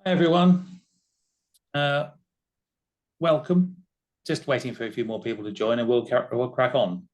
Hi everyone, uh, welcome. Just waiting for a few more people to join and we'll crack on.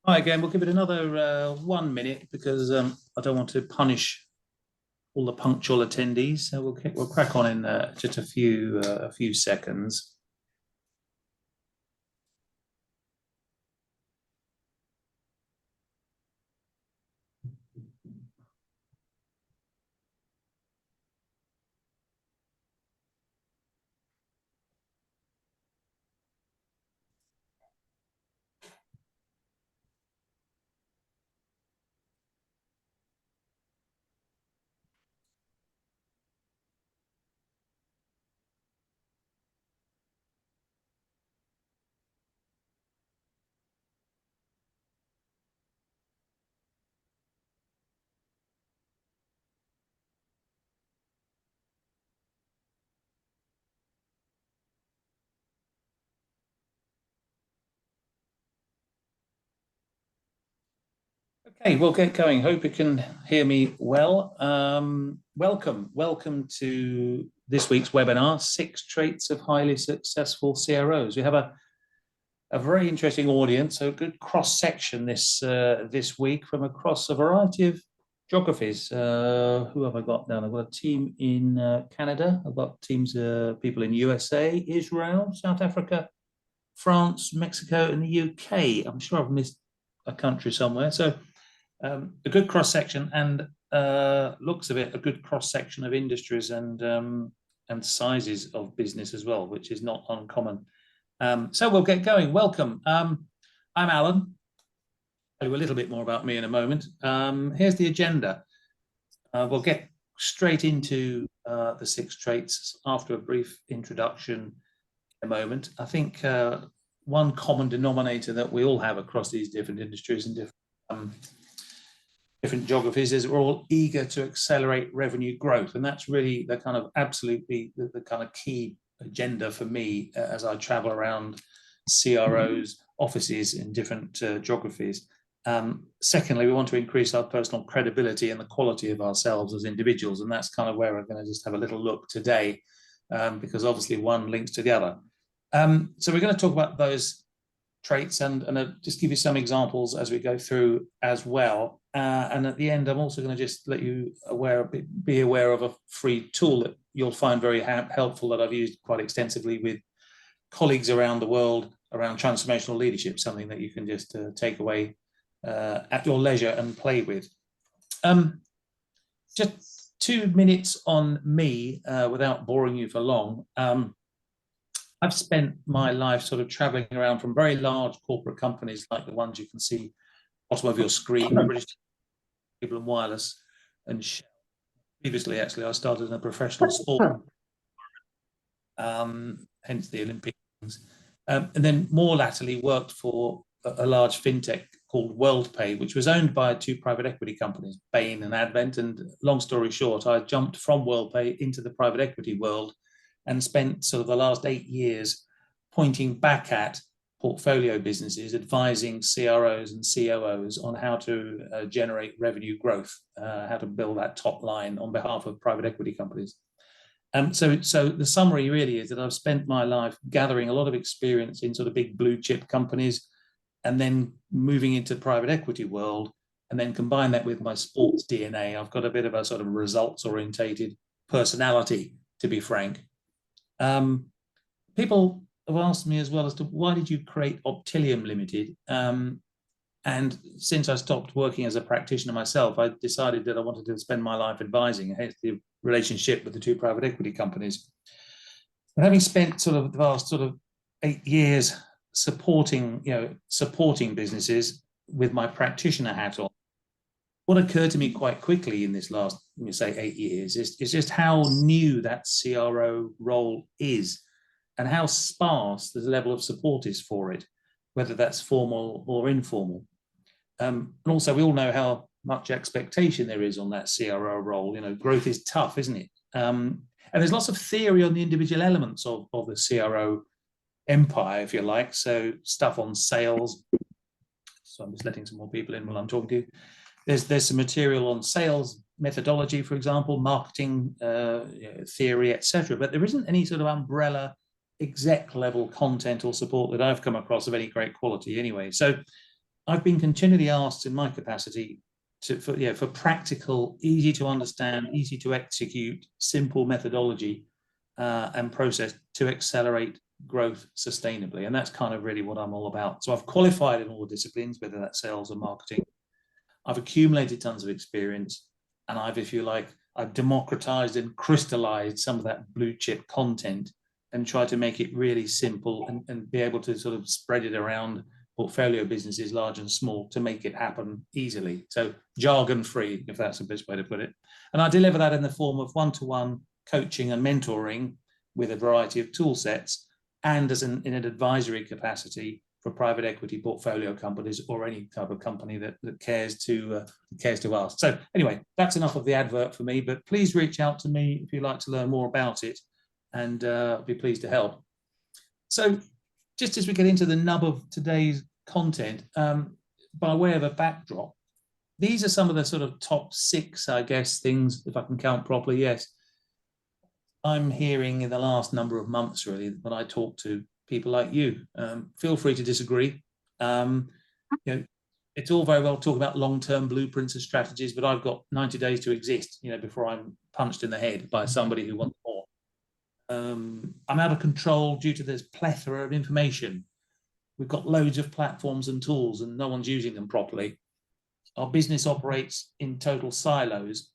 Hi again, we'll give it another 1 minute because I don't want to punish all the punctual attendees. So we'll crack on in just a few seconds. Okay, we'll get going. Hope you can hear me well. Welcome to this week's webinar, 6 Traits of Highly Successful CROs. We have a very interesting audience, so a good cross-section this week from across a variety of geographies. Who have I got down? I've got a team in Canada. I've got people in USA, Israel, South Africa, France, Mexico, and the UK. I'm sure I've missed a country somewhere. So a good cross-section and looks of it, a good cross-section of industries and sizes of business as well, which is not uncommon. So we'll get going. Welcome. I'm Alan. I'll tell you a little bit more about me in a moment. Here's the agenda. We'll get straight into the 6 traits after a brief introduction in a moment. I think one common denominator that we all have across these different industries and different geographies is we're all eager to accelerate revenue growth. And that's really the kind of absolutely the kind of key agenda for me as I travel around CROs, offices in different geographies. Secondly, we want to increase our personal credibility and the quality of ourselves as individuals. And that's kind of where we're going to just have a little look today, because obviously one links to the other. So we're going to talk about those traits and just give you some examples as we go through as well. And at the end, I'm also going to just let you be aware of a free tool that you'll find very helpful that I've used quite extensively with colleagues around the world around transformational leadership, something that you can just take away at your leisure and play with. Just 2 minutes on me without boring you for long. I've spent my life sort of traveling around from very large corporate companies like the ones you can see bottom of your screen, British Cable and Wireless and Shell. Previously, actually, I started in a professional sport, hence the Olympics, and then more latterly worked for a large fintech called WorldPay, which was owned by 2 private equity companies, Bain and Advent. And long story short, I jumped from WorldPay into the private equity world and spent sort of the last 8 years pointing back at portfolio businesses, advising CROs and COOs on how to generate revenue growth, how to build that top line on behalf of private equity companies. So the summary really is that I've spent my life gathering a lot of experience in sort of big blue chip companies and then moving into the private equity world and then combine that with my sports DNA. I've got a bit of a sort of results orientated personality, to be frank. People have asked me as well as to why did you create Optilium Limited? And since I stopped working as a practitioner myself, I decided that I wanted to spend my life advising, hence the relationship with the 2 private equity companies. And having spent sort of the last sort of 8 years supporting, supporting businesses with my practitioner hat on, what occurred to me quite quickly in this last, say, 8 years is just how new that CRO role is and how sparse the level of support is for it, whether that's formal or informal. And also, we all know how much expectation there is on that CRO role. Growth is tough, isn't it? And there's lots of theory on the individual elements of the CRO empire, if you like. So stuff on sales. So I'm just letting some more people in while I'm talking to you. There's some material on sales methodology, for example, marketing theory, etc. But there isn't any sort of umbrella exec level content or support that I've come across of any great quality anyway. So I've been continually asked in my capacity for practical, easy to understand, easy to execute, simple methodology and process to accelerate growth sustainably. And that's kind of really what I'm all about. So I've qualified in all the disciplines, whether that's sales or marketing. I've accumulated tons of experience, and I've democratized and crystallized some of that blue chip content and tried to make it really simple and be able to sort of spread it around portfolio businesses, large and small, to make it happen easily. So jargon free, if that's the best way to put it. And I deliver that in the form of one-to-one coaching and mentoring with a variety of tool sets, and in an advisory capacity for private equity portfolio companies or any type of company that cares to ask. So anyway, that's enough of the advert for me, but please reach out to me if you'd like to learn more about it, and I'll be pleased to help. So just as we get into the nub of today's content, by way of a backdrop, these are some of the sort of top 6, I guess, things, if I can count properly, yes, I'm hearing in the last number of months, really, when I talk to people like you. Feel free to disagree. It's all very well talking about long-term blueprints and strategies, but I've got 90 days to exist, before I'm punched in the head by somebody who wants more. I'm out of control due to this plethora of information. We've got loads of platforms and tools and no one's using them properly. Our business operates in total silos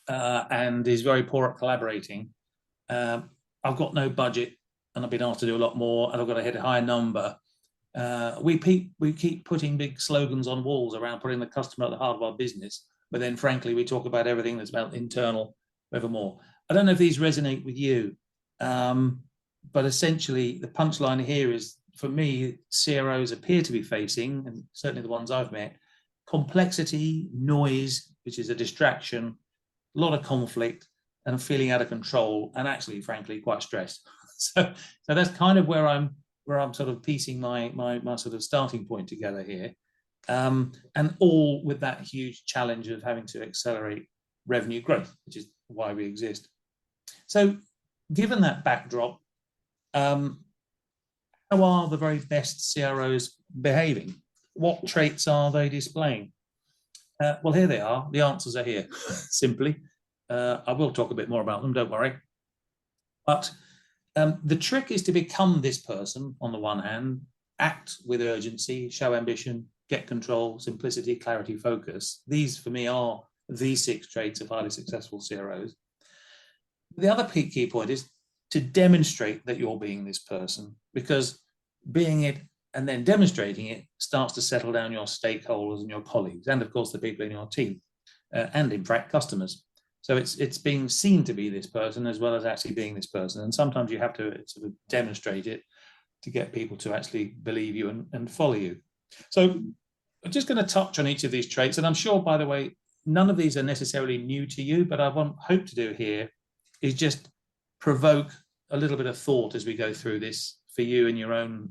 and is very poor at collaborating. I've got no budget and I've been asked to do a lot more, and I've got to hit a higher number. We keep putting big slogans on walls around putting the customer at the heart of our business, but then frankly, we talk about everything that's about internal, evermore. I don't know if these resonate with you, but essentially the punchline here is, for me, CROs appear to be facing, and certainly the ones I've met, complexity, noise, which is a distraction, a lot of conflict, and feeling out of control, and actually, frankly, quite stressed. So that's kind of where I'm sort of piecing my sort of starting point together here, and all with that huge challenge of having to accelerate revenue growth, which is why we exist. So given that backdrop, how are the very best CROs behaving? What traits are they displaying? Well, here they are. The answers are here, simply. I will talk a bit more about them, don't worry. But the trick is to become this person, on the one hand, act with urgency, show ambition, get control, simplicity, clarity, focus. These, for me, are the 6 traits of highly successful CROs. The other key point is to demonstrate that you're being this person, because being it and then demonstrating it starts to settle down your stakeholders and your colleagues, and of course the people in your team, and in fact customers. So it's being seen to be this person as well as actually being this person, and sometimes you have to sort of demonstrate it to get people to actually believe you and follow you. So I'm just going to touch on each of these traits, and I'm sure, by the way, none of these are necessarily new to you, but I hope to do here is just provoke a little bit of thought as we go through this for you in your own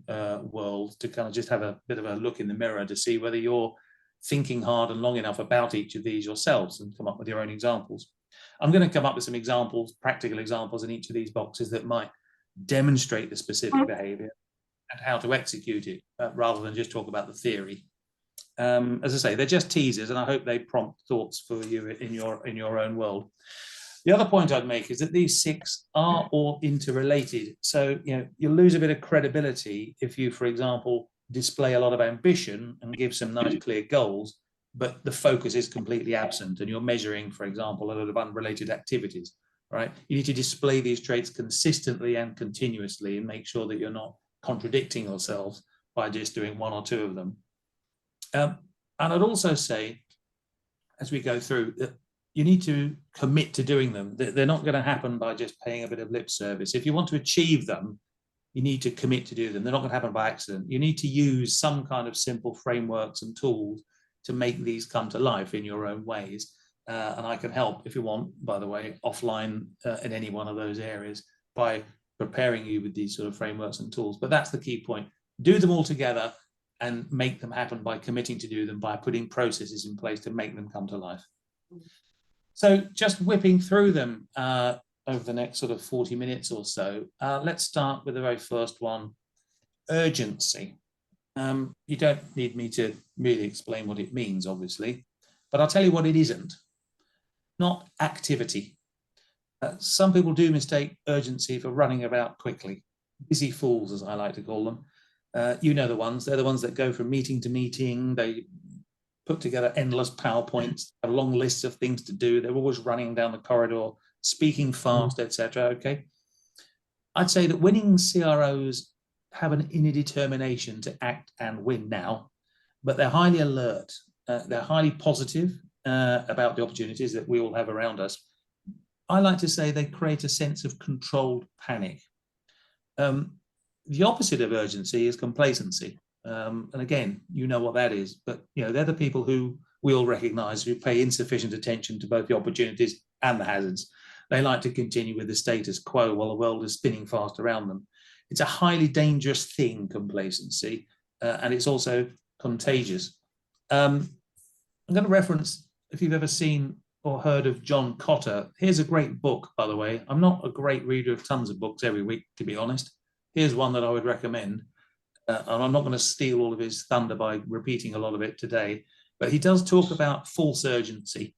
world, to kind of just have a bit of a look in the mirror to see whether you're thinking hard and long enough about each of these yourselves and come up with your own examples. I'm going to come up with some examples, practical examples in each of these boxes that might demonstrate the specific behavior and how to execute it, rather than just talk about the theory. As I say, they're just teasers, and I hope they prompt thoughts for you in your own world. The other point I'd make is that these 6 are all interrelated. So, you'll lose a bit of credibility if you, for example, display a lot of ambition and give some nice clear goals, but the focus is completely absent and you're measuring, for example, a lot of unrelated activities. right? You need to display these traits consistently and continuously and make sure that you're not contradicting yourselves by just doing one or two of them. And I'd also say, as we go through, that you need to commit to doing them. They're not going to happen by just paying a bit of lip service. If you want to achieve them, you need to commit to do them. They're not going to happen by accident. You need to use some kind of simple frameworks and tools to make these come to life in your own ways. And I can help, if you want, by the way, offline in any one of those areas by preparing you with these sort of frameworks and tools. But that's the key point. Do them all together and make them happen by committing to do them, by putting processes in place to make them come to life. So just whipping through them over the next sort of 40 minutes or so, let's start with the very first one, urgency. You don't need me to really explain what it means, obviously, but I'll tell you what it isn't. Not activity. Some people do mistake urgency for running about quickly. Busy fools, as I like to call them. You know the ones. They're the ones that go from meeting to meeting. They put together endless PowerPoints, have long lists of things to do. They're always running down the corridor, speaking fast, etc. Okay. I'd say that winning CROs have an inner determination to act and win now, but they're highly alert. They're highly positive about the opportunities that we all have around us. I like to say they create a sense of controlled panic. The opposite of urgency is complacency. And again, you know what that is, but they're the people who we all recognize who pay insufficient attention to both the opportunities and the hazards. They like to continue with the status quo while the world is spinning fast around them. It's a highly dangerous thing, complacency, and it's also contagious. I'm going to reference, if you've ever seen or heard of John Cotter, here's a great book, by the way. I'm not a great reader of tons of books every week, to be honest. Here's one that I would recommend. And I'm not going to steal all of his thunder by repeating a lot of it today, but he does talk about false urgency.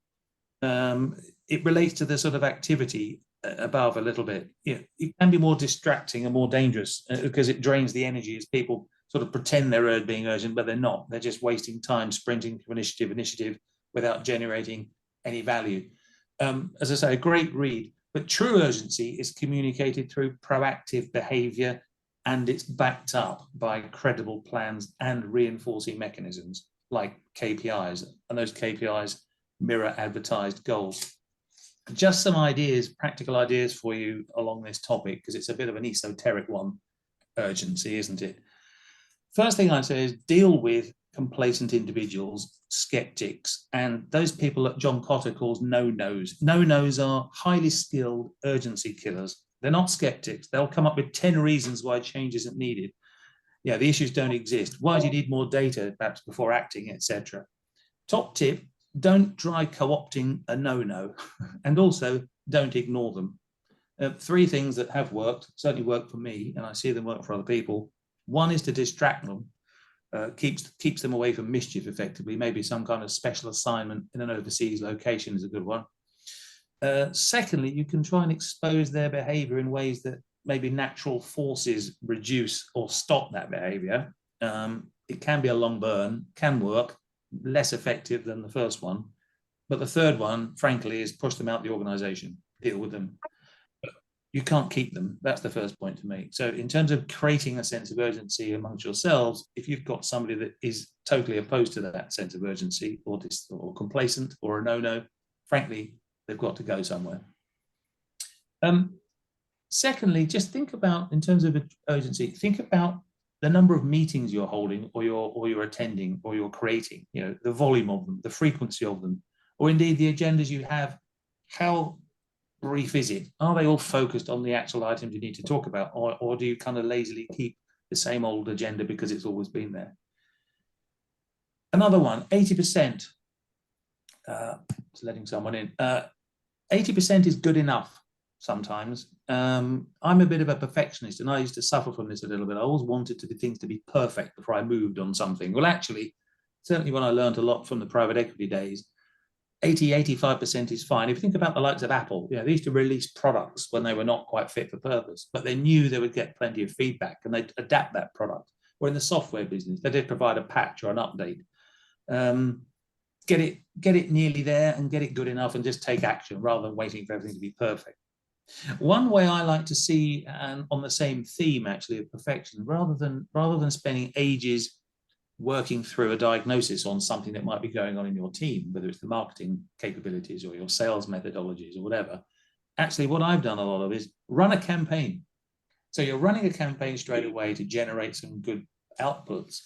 It relates to the sort of activity above a little bit. It can be more distracting and more dangerous because it drains the energy as people sort of pretend they're being urgent, but they're not. They're just wasting time sprinting from initiative without generating any value. As I say, a great read, but true urgency is communicated through proactive behavior, and it's backed up by credible plans and reinforcing mechanisms like KPIs, and those KPIs mirror advertised goals. Just some ideas, practical ideas for you along this topic, because it's a bit of an esoteric one, urgency, isn't it? First thing I'd say is deal with complacent individuals, skeptics, and those people that John Cotter calls no-nos. No-nos are highly skilled urgency killers. They're not skeptics. They'll come up with 10 reasons why change isn't needed. The issues don't exist. Why do you need more data, perhaps, before acting, etc.? Top tip, don't try co-opting a no-no, and also don't ignore them. 3 things that have worked, certainly worked for me, and I see them work for other people. One is to distract them, keeps them away from mischief effectively. Maybe some kind of special assignment in an overseas location is a good one. Secondly, you can try and expose their behavior in ways that maybe natural forces reduce or stop that behavior. It can be a long burn, can work, less effective than the first one. But the third one, frankly, is push them out the organization, deal with them. But you can't keep them. That's the first point to make. So in terms of creating a sense of urgency amongst yourselves, if you've got somebody that is totally opposed to that sense of urgency or complacent or a no-no, frankly, they've got to go somewhere. Secondly, just think about, in terms of urgency, think about the number of meetings you're holding or you're attending or you're creating, the volume of them, the frequency of them, or indeed the agendas you have. How brief is it? Are they all focused on the actual items you need to talk about, or do you kind of lazily keep the same old agenda because it's always been there? Another one, 80%. Letting someone in. 80% is good enough sometimes. I'm a bit of a perfectionist, and I used to suffer from this a little bit. I always wanted things to be perfect before I moved on something. Well, actually, certainly when I learned a lot from the private equity days, 85% is fine. If you think about the likes of Apple, they used to release products when they were not quite fit for purpose, but they knew they would get plenty of feedback and they'd adapt that product. Or in the software business, they did provide a patch or an update. Get it nearly there and get it good enough and just take action rather than waiting for everything to be perfect. One way I like to see, and on the same theme actually of perfection, rather than spending ages working through a diagnosis on something that might be going on in your team, whether it's the marketing capabilities or your sales methodologies or whatever, actually what I've done a lot of is run a campaign. So you're running a campaign straight away to generate some good outputs,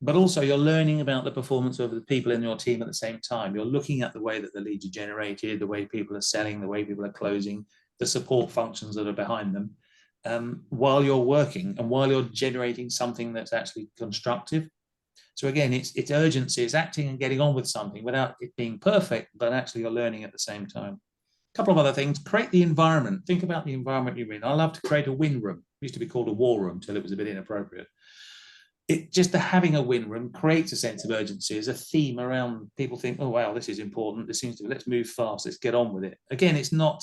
but also you're learning about the performance of the people in your team at the same time. You're looking at the way that the leads are generated, the way people are selling, the way people are closing, the support functions that are behind them, while you're working and while you're generating something that's actually constructive. So again, it's urgency, it's acting and getting on with something without it being perfect, but actually you're learning at the same time. A couple of other things: create the environment. Think about the environment you're in. I love to create a win room. It used to be called a war room till it was a bit inappropriate. Having a win room creates a sense of urgency as a theme around. People think, oh wow, this is important, this seems to be, let's move fast, let's get on with it. Again, it's not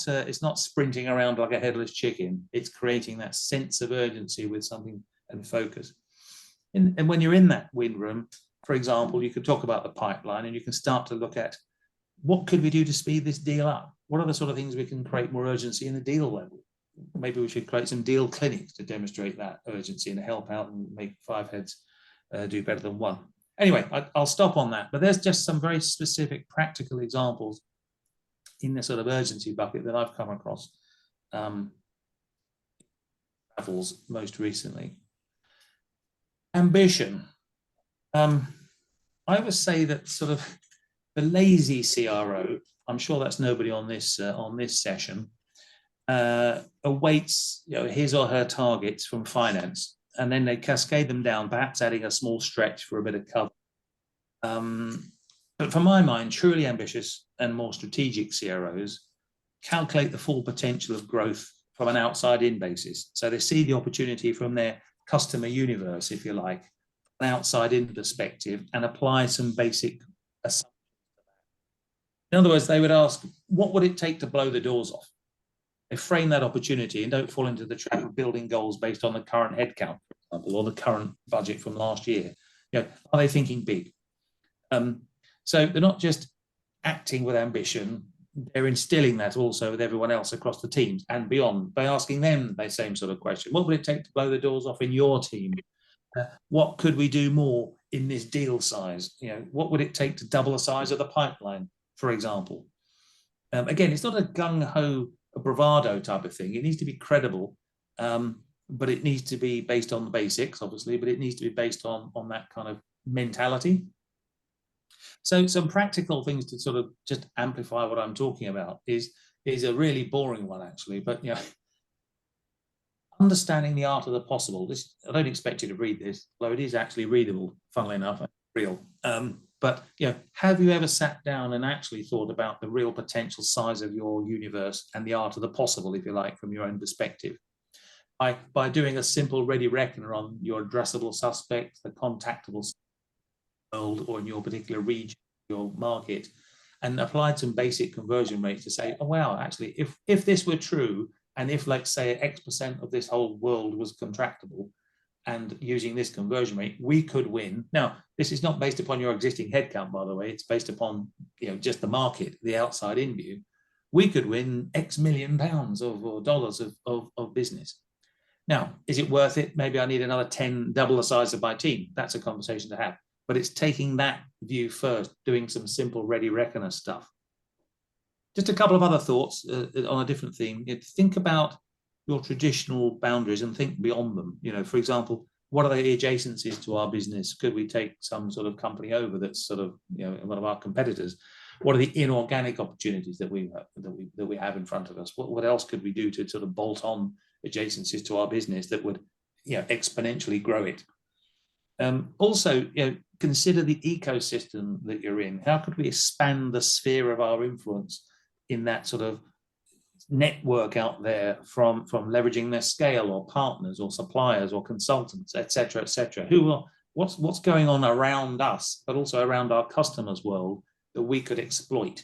sprinting around like a headless chicken. It's creating that sense of urgency with something and focus. And when you're in that win room, for example, you could talk about the pipeline and you can start to look at what could we do to speed this deal up? What are the sort of things we can create more urgency in the deal level? Maybe we should create some deal clinics to demonstrate that urgency and help out and make 5 heads do better than 1. Anyway, I'll stop on that. But there's just some very specific practical examples in the sort of urgency bucket that I've come across travels most recently. Ambition. I would say that sort of the lazy CRO, I'm sure that's nobody on this session, awaits his or her targets from finance, and then they cascade them down, perhaps adding a small stretch for a bit of cover. But for my mind, truly ambitious and more strategic CROs calculate the full potential of growth from an outside-in basis. So they see the opportunity from their customer universe, if you like, an outside-in perspective, and apply some basic assumptions. In other words, they would ask, what would it take to blow the doors off? They frame that opportunity and don't fall into the trap of building goals based on the current headcount, for example, or the current budget from last year. Are they thinking big? So they're not just acting with ambition, they're instilling that also with everyone else across the teams and beyond by asking them the same sort of question. What would it take to blow the doors off in your team? What could we do more in this deal size? What would it take to double the size of the pipeline, for example? Again, it's not a gung-ho, a bravado type of thing. It needs to be credible, but it needs to be based on the basics, obviously, but it needs to be based on that kind of mentality. So some practical things to sort of just amplify what I'm talking about is a really boring one, actually, but understanding the art of the possible. I don't expect you to read this, although it is actually readable, funnily enough, real. But have you ever sat down and actually thought about the real potential size of your universe and the art of the possible, if you like, from your own perspective? By doing a simple ready reckoner on your addressable suspect, the contactable world, or in your particular region, your market, and applied some basic conversion rates to say, oh wow, actually, if this were true, and if, like, say, X% of this whole world was contractable, and using this conversion rate, we could win. Now, this is not based upon your existing headcount, by the way. It's based upon just the market, the outside in view. We could win X million pounds or dollars of business. Now, is it worth it? Maybe I need another 10, double the size of my team. That's a conversation to have. But it's taking that view first, doing some simple ready reckoner stuff. Just a couple of other thoughts on a different theme. Think about your traditional boundaries and think beyond them. For example, what are the adjacencies to our business? Could we take some sort of company over that's sort of one of our competitors? What are the inorganic opportunities that we have in front of us? What else could we do to sort of bolt on adjacencies to our business that would exponentially grow it? Also, consider the ecosystem that you're in. How could we expand the sphere of our influence in that sort of network out there, from leveraging their scale or partners or suppliers or consultants, etc., etc. What's going on around us, but also around our customers' world that we could exploit?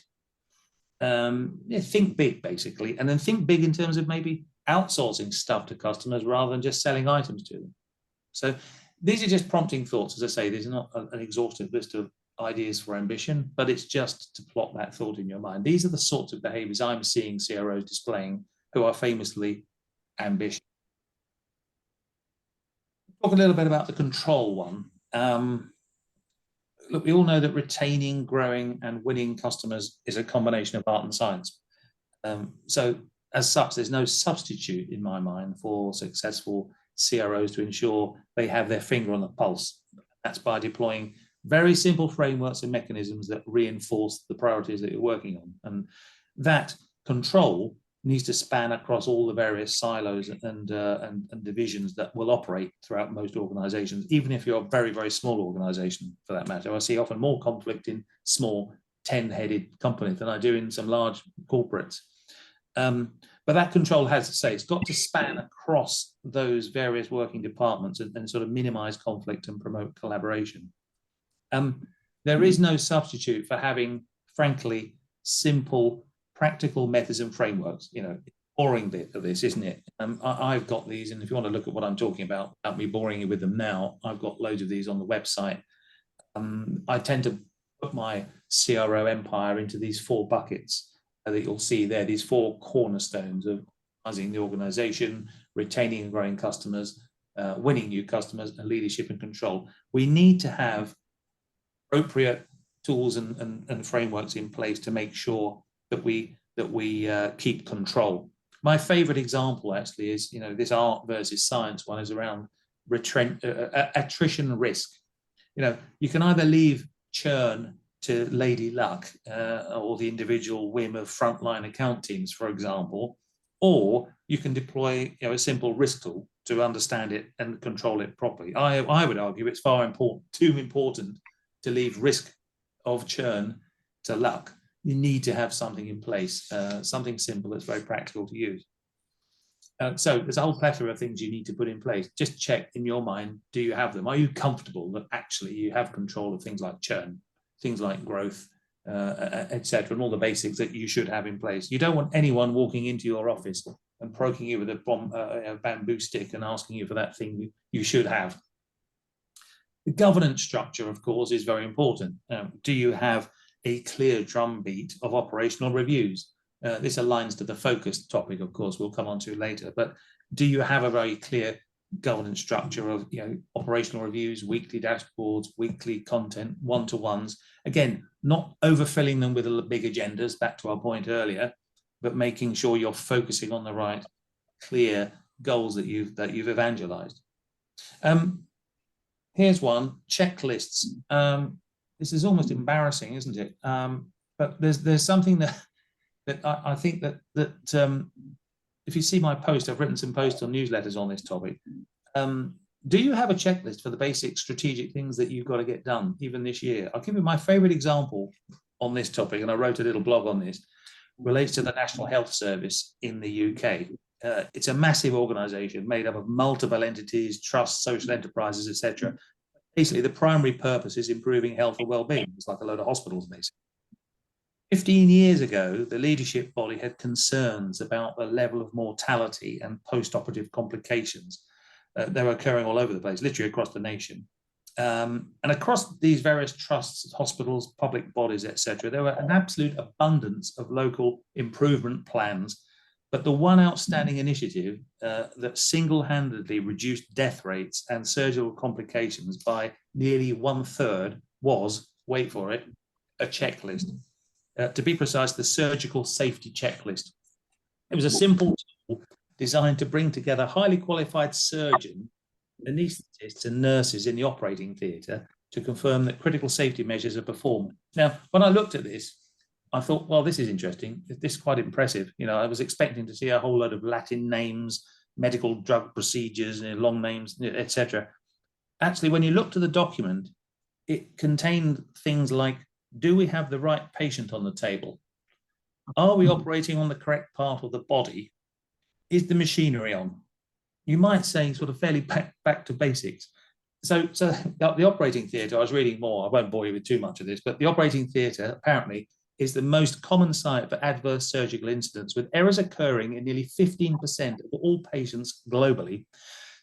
Think big, basically, and then think big in terms of maybe outsourcing stuff to customers rather than just selling items to them. So these are just prompting thoughts. As I say, these are not an exhaustive list of ideas for ambition, but it's just to plot that thought in your mind. These are the sorts of behaviors I'm seeing CROs displaying who are famously ambitious. Talk a little bit about the control one. Look, we all know that retaining, growing, and winning customers is a combination of art and science. So as such, there's no substitute in my mind for successful CROs to ensure they have their finger on the pulse. That's by deploying very simple frameworks and mechanisms that reinforce the priorities that you're working on. And that control needs to span across all the various silos and divisions that will operate throughout most organizations, even if you're a very, very small organization for that matter. I see often more conflict in small 10-headed companies than I do in some large corporates. But that control has to say, it's got to span across those various working departments and sort of minimize conflict and promote collaboration. There is no substitute for having, frankly, simple, practical methods and frameworks. You know, boring bit of this, isn't it? I've got these, and if you want to look at what I'm talking about, without me boring you with them now, I've got loads of these on the website. I tend to put my CRO empire into these 4 buckets that you'll see there, these 4 cornerstones of optimizing the organization, retaining and growing customers, winning new customers, and leadership and control. We need to have appropriate tools and frameworks in place to make sure that we keep control. My favorite example actually is, you know, this art versus science one is around attrition risk. You know, you can either leave churn to lady luck or the individual whim of frontline account teams, for example, or you can deploy, you know, a simple risk tool to understand it and control it properly. I would argue it's too important to leave risk of churn to luck. You need to have something in place, something simple that's very practical to use. So there's a whole plethora of things you need to put in place. Just check in your mind, do you have them? Are you comfortable that actually you have control of things like churn, things like growth, etc., and all the basics that you should have in place? You don't want anyone walking into your office and poking you with a bamboo stick and asking you for that thing you should have. The governance structure, of course, is very important. Do you have a clear drumbeat of operational reviews? This aligns to the focused topic, of course, we'll come on to later, but do you have a very clear governance structure of, you know, operational reviews, weekly dashboards, weekly content, one-to-ones? Again, not overfilling them with big agendas, back to our point earlier, but making sure you're focusing on the right, clear goals that you've evangelized. Here's one: checklists. This is almost embarrassing, isn't it? But there's something that I think that if you see my post, I've written some posts on newsletters on this topic. Do you have a checklist for the basic strategic things that you've got to get done even this year? I'll give you my favorite example on this topic, and I wrote a little blog on this, relates to the National Health Service in the UK. It's a massive organization made up of multiple entities, trusts, social enterprises, etc. Basically, the primary purpose is improving health and well-being. It's like a load of hospitals, basically. 15 years ago, the leadership body had concerns about the level of mortality and post-operative complications. They were occurring all over the place, literally across the nation. And across these various trusts, hospitals, public bodies, etc., there were an absolute abundance of local improvement plans. But the one outstanding initiative that single-handedly reduced death rates and surgical complications by nearly 1/3 was, wait for it, a checklist. To be precise, the surgical safety checklist. It was a simple tool designed to bring together highly qualified surgeons, anaesthetists, and nurses in the operating theatre to confirm that critical safety measures are performed. Now, when I looked at this, I thought, well, this is interesting. This is quite impressive. You know, I was expecting to see a whole load of Latin names, medical drug procedures, long names, etc. Actually, when you look to the document, it contained things like, do we have the right patient on the table? Are we operating on the correct part of the body? Is the machinery on? You might say sort of fairly back to basics. So the operating theatre, I was reading more, I won't bore you with too much of this, but the operating theatre apparently is the most common site for adverse surgical incidents, with errors occurring in nearly 15% of all patients globally.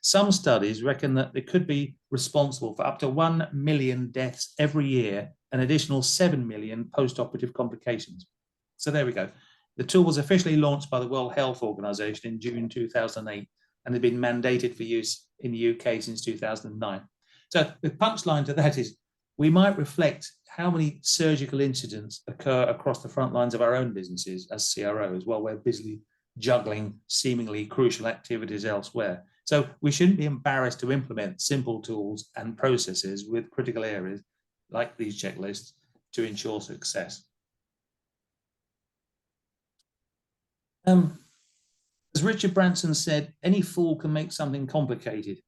Some studies reckon that it could be responsible for up to 1 million deaths every year, an additional 7 million post-operative complications. So there we go. The tool was officially launched by the World Health Organization in June 2008 and had been mandated for use in the UK since 2009. So the punchline to that is we might reflect how many surgical incidents occur across the front lines of our own businesses as CROs while we're busily juggling seemingly crucial activities elsewhere. So we shouldn't be embarrassed to implement simple tools and processes with critical areas like these checklists to ensure success. As Richard Branson said, any fool can make something complicated.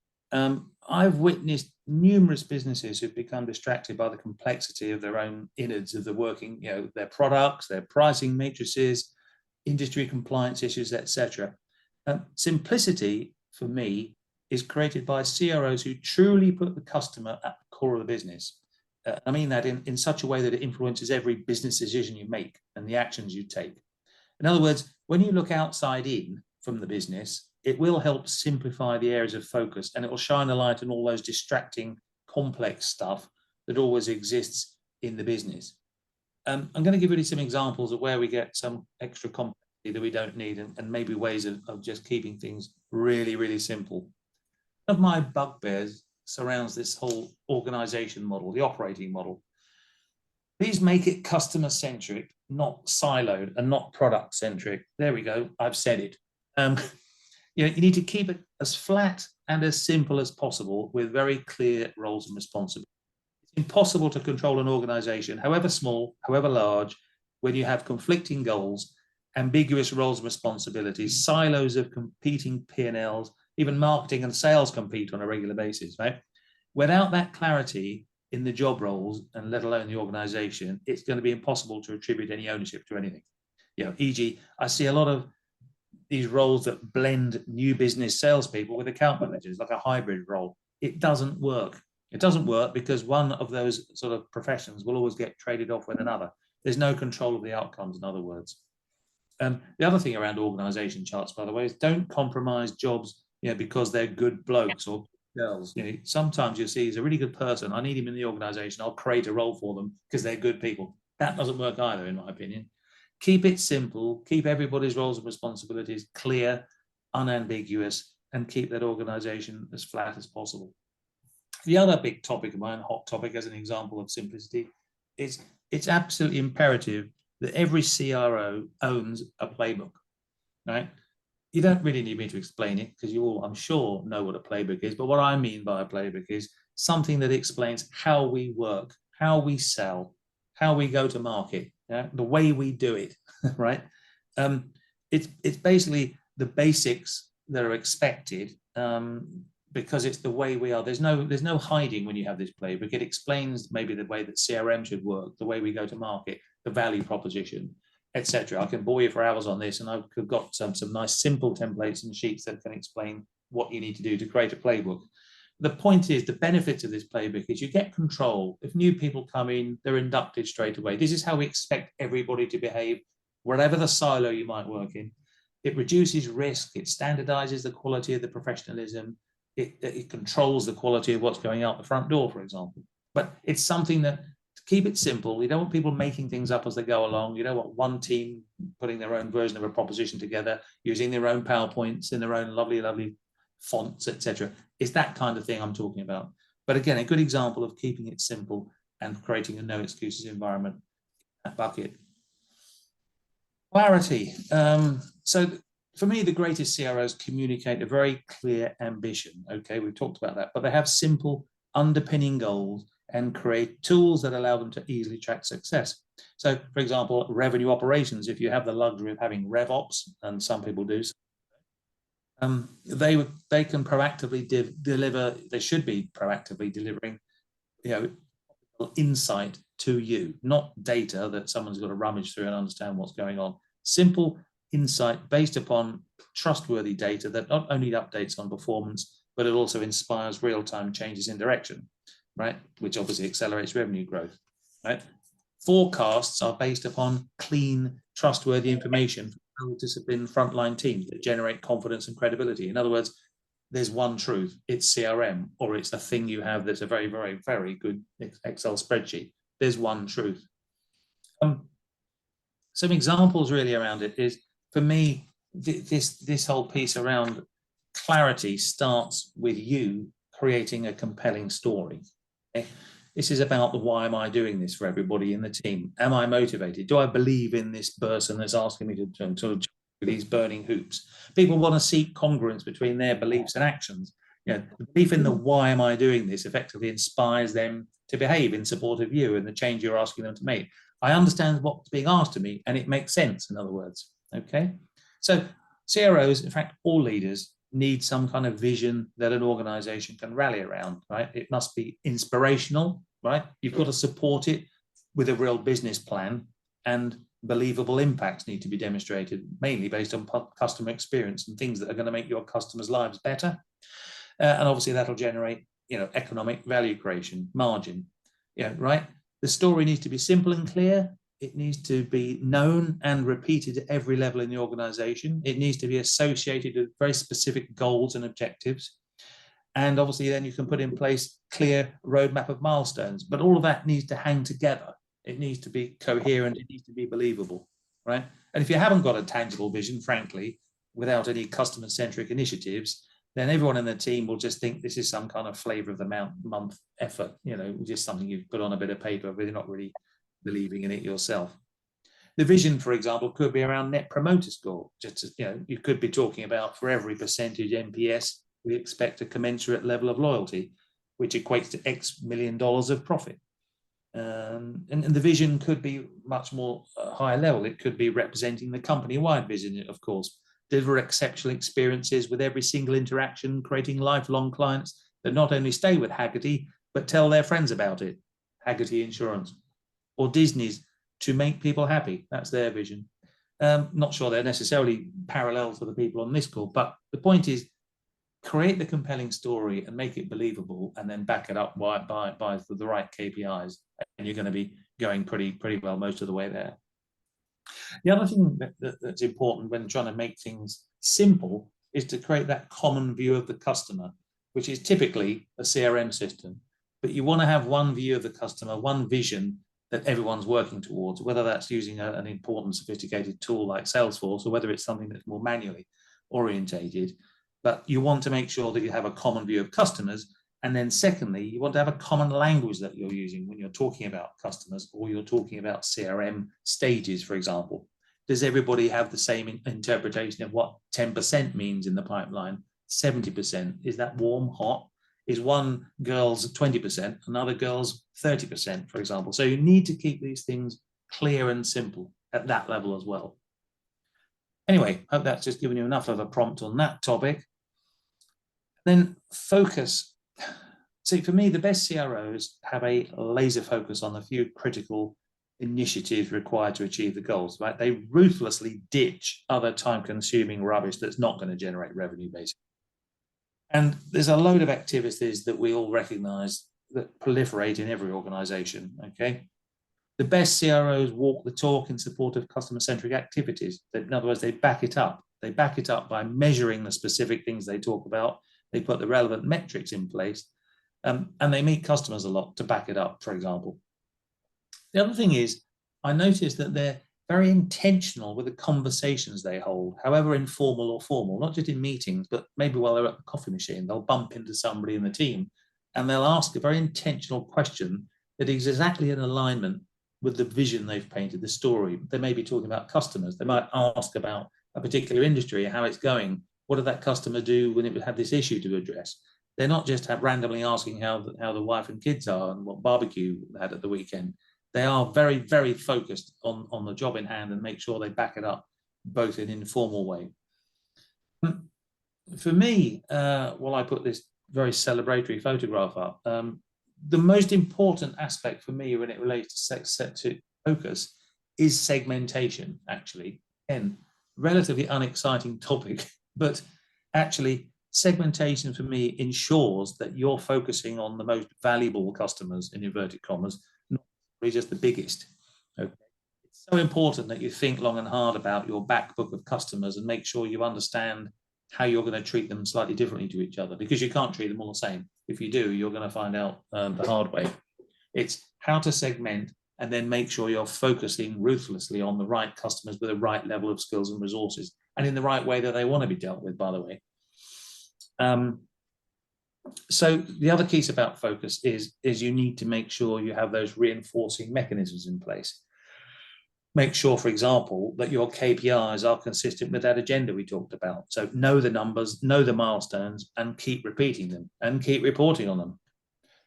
I've witnessed numerous businesses who've become distracted by the complexity of their own innards of the working, their products, their pricing matrices, industry compliance issues, etc. Simplicity, for me, is created by CROs who truly put the customer at the core of the business. I mean that in such a way that it influences every business decision you make and the actions you take. In other words, when you look outside in from the business, it will help simplify the areas of focus and it will shine a light on all those distracting, complex stuff that always exists in the business. I'm going to give you some examples of where we get some extra complexity that we don't need and maybe ways of just keeping things really, really simple. One of my bugbears surrounds this whole organization model, the operating model. Please make it customer-centric, not siloed and not product-centric. There we go. I've said it. You need to keep it as flat and as simple as possible with very clear roles and responsibilities. It's impossible to control an organization, however small, however large, when you have conflicting goals, ambiguous roles and responsibilities, silos of competing P&Ls, even marketing and sales compete on a regular basis, right? Without that clarity in the job roles, and let alone the organization, it's going to be impossible to attribute any ownership to anything. E.g., I see a lot of these roles that blend new business salespeople with account managers, like a hybrid role. It doesn't work. It doesn't work because one of those sort of professions will always get traded off with another. There's no control of the outcomes, in other words. The other thing around organization charts, by the way, is don't compromise jobs because they're good blokes or girls. Sometimes you'll see he's a really good person. I need him in the organization. I'll create a role for them because they're good people. That doesn't work either, in my opinion. Keep it simple. Keep everybody's roles and responsibilities clear, unambiguous, and keep that organization as flat as possible. The other big topic of mine, hot topic as an example of simplicity, is it's absolutely imperative that every CRO owns a playbook, right? You don't really need me to explain it because you all, I'm sure, know what a playbook is. But what I mean by a playbook is something that explains how we work, how we sell, how we go to market, the way we do it, right? It's basically the basics that are expected because it's the way we are. There's no hiding when you have this playbook. It explains maybe the way that CRM should work, the way we go to market, the value proposition, etc. I can bore you for hours on this, and I've got some nice simple templates and sheets that can explain what you need to do to create a playbook. The point is, the benefit of this playbook is you get control. If new people come in, they're inducted straight away. This is how we expect everybody to behave, wherever the silo you might work in. It reduces risk. It standardizes the quality of the professionalism. It controls the quality of what's going out the front door, for example. But it's something that, to keep it simple, you don't want people making things up as they go along. You don't want one team putting their own version of a proposition together, using their own PowerPoints in their own lovely fonts, etc. It's that kind of thing I'm talking about. But again, a good example of keeping it simple and creating a no excuses environment. That bucket. Clarity. So for me, the greatest CROs communicate a very clear ambition. Okay, we've talked about that, but they have simple underpinning goals and create tools that allow them to easily track success. So, for example, revenue operations, if you have the luxury of having RevOps, and some people do, they can proactively deliver, they should be proactively delivering, insight to you, not data that someone's got to rummage through and understand what's going on. Simple insight based upon trustworthy data that not only updates on performance, but it also inspires real-time changes in direction, right? Which obviously accelerates revenue growth, right? Forecasts are based upon clean, trustworthy information from well-disciplined frontline teams that generate confidence and credibility. In other words, there's one truth, it's CRM, or it's a thing you have that's a very, very, very good Excel spreadsheet. There's one truth. some examples really around it is, for me, this whole piece around clarity starts with you creating a compelling story. Okay? This is about the why am I doing this for everybody in the team? Am I motivated? Do I believe in this person that's asking me to jump through these burning hoops? People want to seek congruence between their beliefs and actions. The belief in the why am I doing this effectively inspires them to behave in support of you and the change you're asking them to make. I understand what's being asked of me and it makes sense, in other words. Okay. So CROs, in fact, all leaders need some kind of vision that an organization can rally around, right? It must be inspirational, right? You've got to support it with a real business plan, and believable impacts need to be demonstrated, mainly based on customer experience and things that are going to make your customers' lives better. And obviously that'll generate, economic value creation, margin, right? The story needs to be simple and clear. It needs to be known and repeated at every level in the organization. It needs to be associated with very specific goals and objectives. And obviously then you can put in place clear roadmap of milestones, but all of that needs to hang together. It needs to be coherent. It needs to be believable, right? And if you haven't got a tangible vision, frankly, without any customer-centric initiatives, then everyone in the team will just think this is some kind of flavor of the month effort, just something you've put on a bit of paper, but you're not really believing in it yourself. The vision, for example, could be around net promoter score. You could be talking about, for every percentage NPS, we expect a commensurate level of loyalty, which equates to X million dollars of profit. And the vision could be much more higher level. It could be representing the company-wide vision, of course. Deliver exceptional experiences with every single interaction, creating lifelong clients that not only stay with Haggerty, but tell their friends about it. Haggerty Insurance. Or Disney's to make people happy. That's their vision. Not sure they're necessarily parallel to the people on this call, but the point is, create the compelling story and make it believable, and then back it up by the right KPIs, and you're going to be going pretty well most of the way there. The other thing that's important when trying to make things simple is to create that common view of the customer, which is typically a CRM system. But you want to have one view of the customer, one vision that everyone's working towards, whether that's using an important, sophisticated tool like Salesforce, or whether it's something that's more manually orientated. But you want to make sure that you have a common view of customers. And then secondly, you want to have a common language that you're using when you're talking about customers, or you're talking about CRM stages, for example. Does everybody have the same interpretation of what 10% means in the pipeline? 70%? Is that warm, hot? Is one girl's 20%, another girl's 30%, for example? So you need to keep these things clear and simple at that level as well. Anyway, hope that's just given you enough of a prompt on that topic. Then focus. See, for me, the best CROs have a laser focus on a few critical initiatives required to achieve the goals, right? They ruthlessly ditch other time-consuming rubbish that's not going to generate revenue, basically. And there's a load of activities that we all recognize that proliferate in every organization, okay? The best CROs walk the talk in support of customer-centric activities. In other words, they back it up. They back it up by measuring the specific things they talk about. They put the relevant metrics in place, and they meet customers a lot to back it up, for example. The other thing is, I noticed that they're very intentional with the conversations they hold, however informal or formal, not just in meetings, but maybe while they're at the coffee machine, they'll bump into somebody in the team and they'll ask a very intentional question that is exactly in alignment with the vision they've painted, the story. They may be talking about customers. They might ask about a particular industry, how it's going. What did that customer do when it had this issue to address? They're not just randomly asking how the wife and kids are and what barbecue they had at the weekend. They are very, very focused on the job in hand and make sure they back it up, both in an informal way. For me, while I put this very celebratory photograph up, the most important aspect for me when it relates to focus is segmentation, actually. Again, relatively unexciting topic, but actually segmentation for me ensures that you're focusing on the most valuable customers, in inverted commas, not just the biggest. Okay. It's so important that you think long and hard about your back book of customers and make sure you understand how you're going to treat them slightly differently to each other, because you can't treat them all the same. If you do, you're going to find out the hard way. It's how to segment and then make sure you're focusing ruthlessly on the right customers with the right level of skills and resources, and in the right way that they want to be dealt with, by the way. So the other piece about focus is you need to make sure you have those reinforcing mechanisms in place. Make sure, for example, that your KPIs are consistent with that agenda we talked about. So know the numbers, know the milestones, and keep repeating them and keep reporting on them.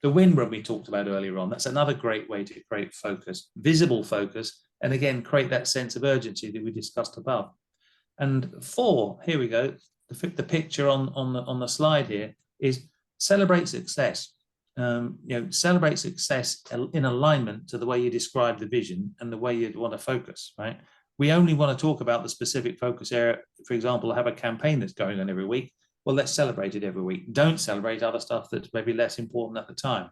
The win run we talked about earlier on, that's another great way to create focus, visible focus, and again, create that sense of urgency that we discussed above. And 4, here we go, the picture on the slide here is celebrate success. Celebrate success in alignment to the way you describe the vision and the way you'd want to focus, right? We only want to talk about the specific focus area. For example, have a campaign that's going on every week. Well, let's celebrate it every week. Don't celebrate other stuff that's maybe less important at the time.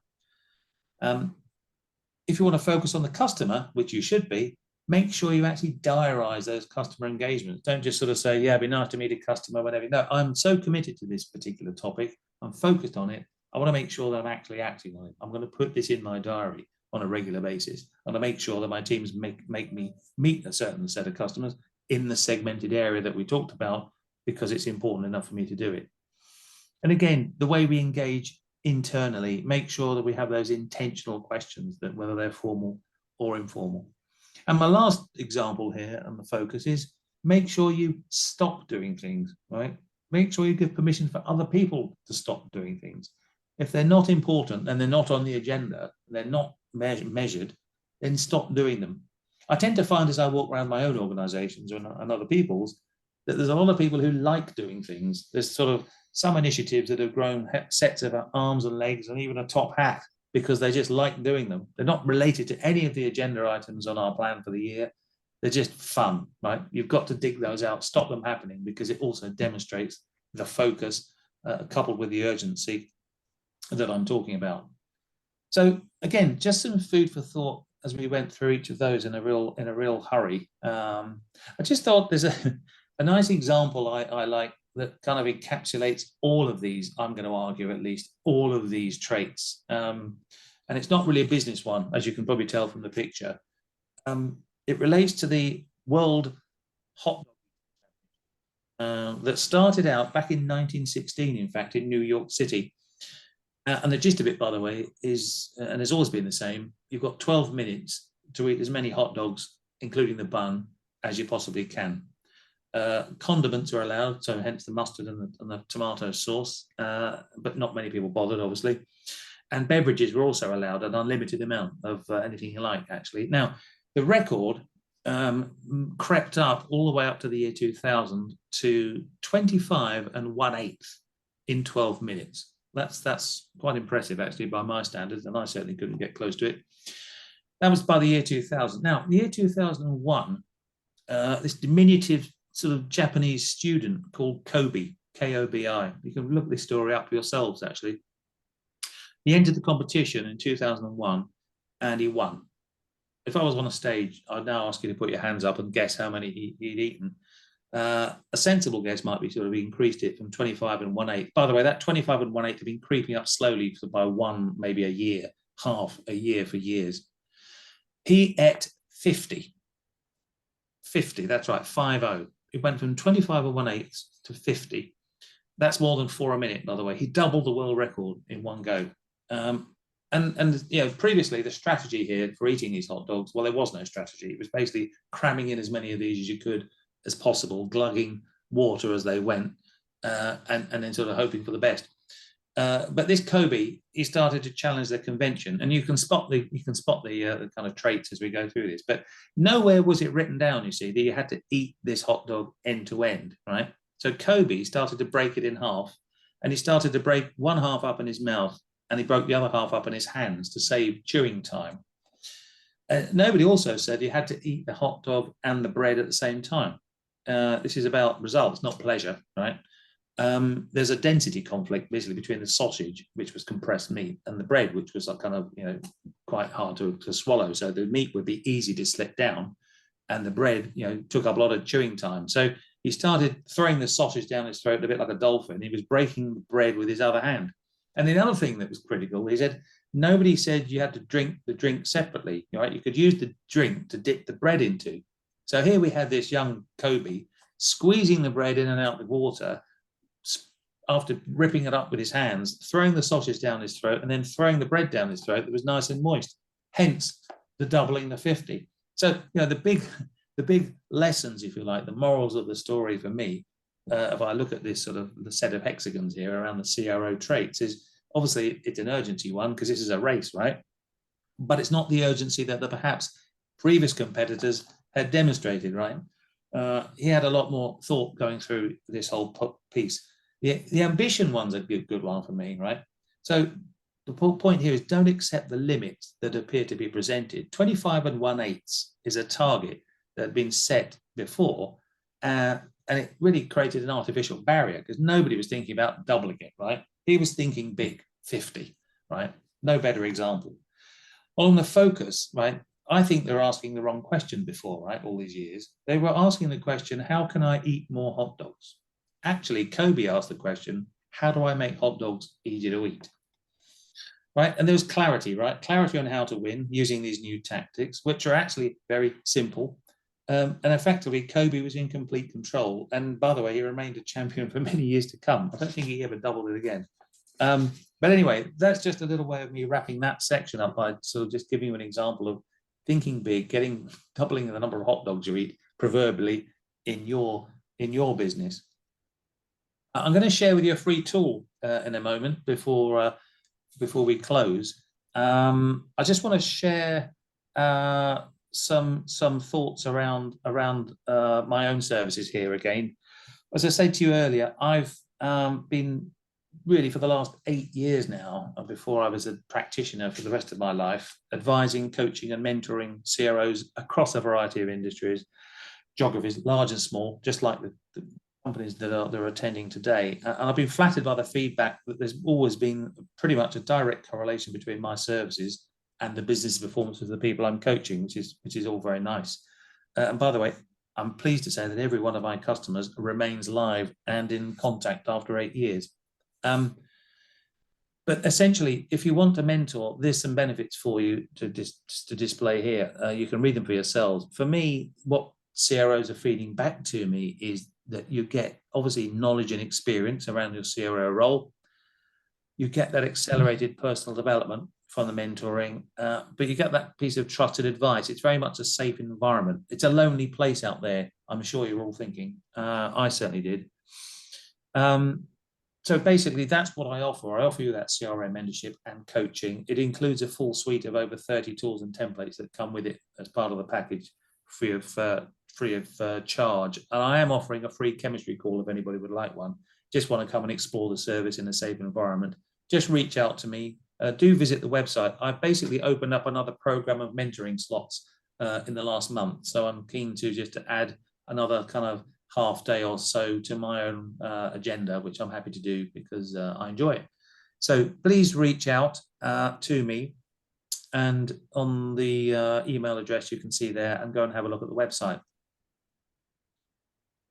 If you want to focus on the customer, which you should be, make sure you actually diarize those customer engagements. Don't just sort of say, yeah, it'd be nice to meet a customer, whatever. No, I'm so committed to this particular topic. I'm focused on it. I want to make sure that I'm actually acting on it. I'm going to put this in my diary on a regular basis. I'm going to make sure that my teams make me meet a certain set of customers in the segmented area that we talked about, because it's important enough for me to do it. And again, the way we engage internally, make sure that we have those intentional questions, that whether they're formal or informal. And my last example here and the focus is make sure you stop doing things, right? Make sure you give permission for other people to stop doing things. If they're not important and they're not on the agenda, they're not measured, then stop doing them. I tend to find as I walk around my own organizations and other people's, that there's a lot of people who like doing things. There's sort of some initiatives that have grown sets of arms and legs and even a top hat because they just like doing them. They're not related to any of the agenda items on our plan for the year. They're just fun, right? You've got to dig those out, stop them happening, because it also demonstrates the focus coupled with the urgency that I'm talking about. So again, just some food for thought as we went through each of those in a real hurry. I just thought there's a nice example I like that kind of encapsulates all of these, I'm going to argue at least, all of these traits. And it's not really a business one, as you can probably tell from the picture. It relates to the World Hot Dog that started out back in 1916, in fact, in New York City. And the gist of it, by the way, is, and has always been the same, you've got 12 minutes to eat as many hot dogs, including the bun, as you possibly can. Condiments are allowed, so hence the mustard and the tomato sauce, but not many people bothered, obviously. And beverages were also allowed, an unlimited amount of anything you like, actually. Now, the record crept up all the way up to the year 2000 to 25 1/8 in 12 minutes. That's quite impressive, actually, by my standards, and I certainly couldn't get close to it. That was by the year 2000. Now, the year 2001, this diminutive sort of Japanese student called Kobe, K-O-B-I. You can look this story up yourselves, actually. He entered the competition in 2001 and he won. If I was on a stage, I'd now ask you to put your hands up and guess how many he'd eaten. A sensible guess might be sort of increased it from 25 1/8. By the way, that 25 1/8 had been creeping up slowly by one, maybe a year, half a year for years. He ate 50. 50, that's right, 50. It went from 25 1/8 to 50. That's more than 4 a minute, by the way. He doubled the world record in one go. And you know, previously the strategy here for eating these hot dogs, well, there was no strategy. It was basically cramming in as many of these as you could as possible, glugging water as they went, and then sort of hoping for the best. But this Kobe, he started to challenge the convention, and you can spot the kind of traits as we go through this. But nowhere was it written down, you see, that you had to eat this hot dog end to end, right? So Kobe started to break it in half, and he started to break one half up in his mouth, and he broke the other half up in his hands to save chewing time. Nobody also said you had to eat the hot dog and the bread at the same time. This is about results, not pleasure, right? There's a density conflict basically between the sausage, which was compressed meat, and the bread, which was kind of, you know, quite hard to swallow. So the meat would be easy to slip down, and the bread, you know, took up a lot of chewing time. So he started throwing the sausage down his throat a bit like a dolphin. He was breaking the bread with his other hand. And the other thing that was critical, he said, nobody said you had to drink the drink separately, right? You could use the drink to dip the bread into. So here we had this young Kobe squeezing the bread in and out of the water after ripping it up with his hands, throwing the sausage down his throat, and then throwing the bread down his throat that was nice and moist. Hence the doubling the 50. So, you know, the big lessons, if you like, the morals of the story for me, if I look at this sort of the set of hexagons here around the CRO traits, is obviously it's an urgency one because this is a race, right? But it's not the urgency that the perhaps previous competitors had demonstrated, right? He had a lot more thought going through this whole piece. The ambition one's a good one for me, right? So the point here is don't accept the limits that appear to be presented. 25 1/8 is a target that had been set before, and it really created an artificial barrier because nobody was thinking about doubling it, right? He was thinking big, 50, right? No better example. On the focus, right? I think they're asking the wrong question before, right? All these years. They were asking the question, how can I eat more hot dogs? Actually, Kobe asked the question, how do I make hot dogs easier to eat? Right? And there was clarity, right? Clarity on how to win using these new tactics, which are actually very simple. And effectively, Kobe was in complete control. And by the way, he remained a champion for many years to come. I don't think he ever doubled it again. But anyway, that's just a little way of me wrapping that section up by sort of just giving you an example of thinking big, doubling the number of hot dogs you eat, proverbially, in your business. I'm going to share with you a free tool in a moment before we close. I just want to share some thoughts around my own services here again. As I said to you earlier, I've been really for the last 8 years now, before I was a practitioner for the rest of my life, advising, coaching and mentoring CROs across a variety of industries, geographies, large and small, just like the companies that are attending today. And I've been flattered by the feedback that there's always been pretty much a direct correlation between my services and the business performance of the people I'm coaching, which is all very nice. And by the way, I'm pleased to say that every one of my customers remains live and in contact after 8 years. But essentially, if you want to mentor, there's some benefits for you to display here. You can read them for yourselves. For me, what CROs are feeding back to me is that you get obviously knowledge and experience around your CRO role. You get that accelerated personal development from the mentoring, but you get that piece of trusted advice. It's very much a safe environment. It's a lonely place out there. I'm sure you're all thinking. I certainly did. So basically, that's what I offer. I offer you that CRM mentorship and coaching. It includes a full suite of over 30 tools and templates that come with it as part of the package, free of charge. And I am offering a free chemistry call if anybody would like one. Just want to come and explore the service in a safe environment. Just reach out to me. Do visit the website. I've basically opened up another program of mentoring slots in the last month. So I'm keen to add another kind of half day or so to my own agenda, which I'm happy to do because I enjoy it. So please reach out to me, and on the email address you can see there, and go and have a look at the website.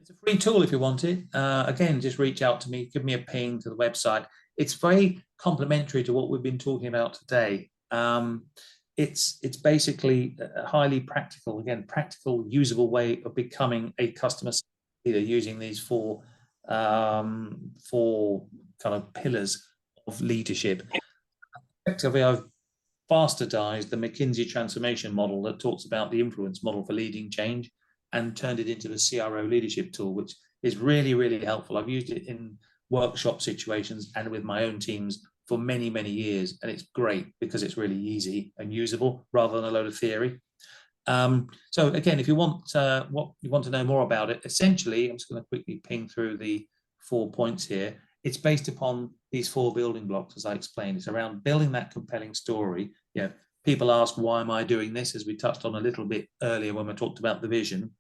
It's a free tool if you want it. Again, just reach out to me, give me a ping to the website. It's very complementary to what we've been talking about today. It's basically a highly practical, usable way of becoming a customer leader using these four kind of pillars of leadership. Effectively, I've bastardized the McKinsey transformation model that talks about the influence model for leading change and turned it into the CRO leadership tool, which is really, really helpful. I've used it in workshop situations and with my own teams for many, many years. And it's great because it's really easy and usable rather than a load of theory. So again, if you want to know more about it, essentially, I'm just going to quickly ping through the 4 points here. It's based upon these 4 building blocks, as I explained. It's around building that compelling story. People ask, why am I doing this? As we touched on a little bit earlier when we talked about the vision.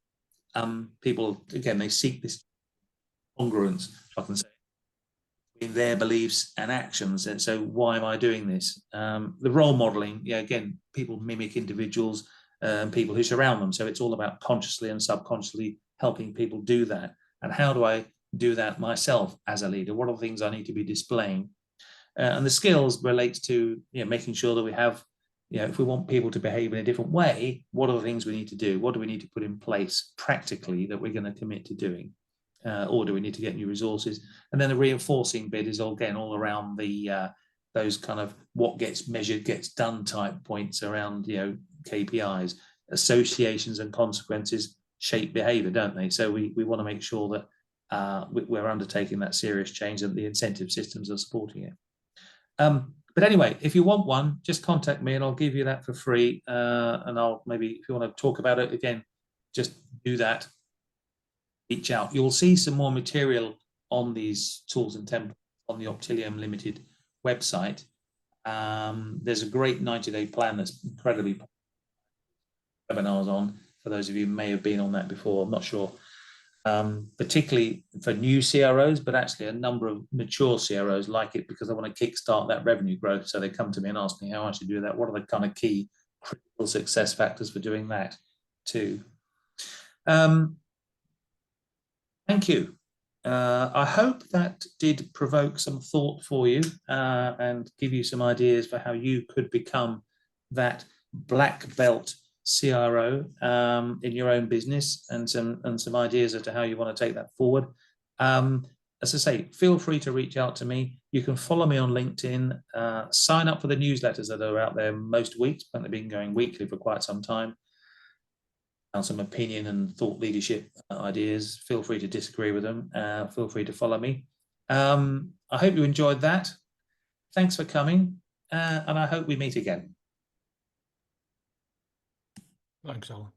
People, again, they seek this congruence, I can say, in their beliefs and actions. And so why am I doing this? The role modeling, again, people mimic individuals and people who surround them. So it's all about consciously and subconsciously helping people do that. And how do I do that myself as a leader? What are the things I need to be displaying? And the skills relates to making sure that we have, if we want people to behave in a different way, what are the things we need to do? What do we need to put in place practically that we're going to commit to doing? Or do we need to get new resources? And then the reinforcing bit is again all around the those kind of what gets measured gets done type points around KPIs. Associations and consequences shape behavior, don't they? So we want to make sure that we're undertaking that serious change and the incentive systems are supporting it. But anyway, if you want one, just contact me and I'll give you that for free. And I'll maybe, if you want to talk about it again, just do that. Reach out. You'll see some more material on these tools and templates on the Optilium Limited website. There's a great 90-day plan that's incredibly webinars on. For those of you who may have been on that before, I'm not sure. Particularly for new CROs, but actually a number of mature CROs like it because they want to kickstart that revenue growth. So they come to me and ask me how I should do that. What are the kind of key critical success factors for doing that too? Thank you. I hope that did provoke some thought for you and give you some ideas for how you could become that black belt CRO in your own business, and some ideas as to how you want to take that forward. As I say, feel free to reach out to me. You can follow me on LinkedIn, sign up for the newsletters that are out there most weeks, but they've been going weekly for quite some time. Some opinion and thought leadership ideas. Feel free to disagree with them. Feel free to follow me. I hope you enjoyed that. Thanks for coming, and I hope we meet again. Thanks, Alan.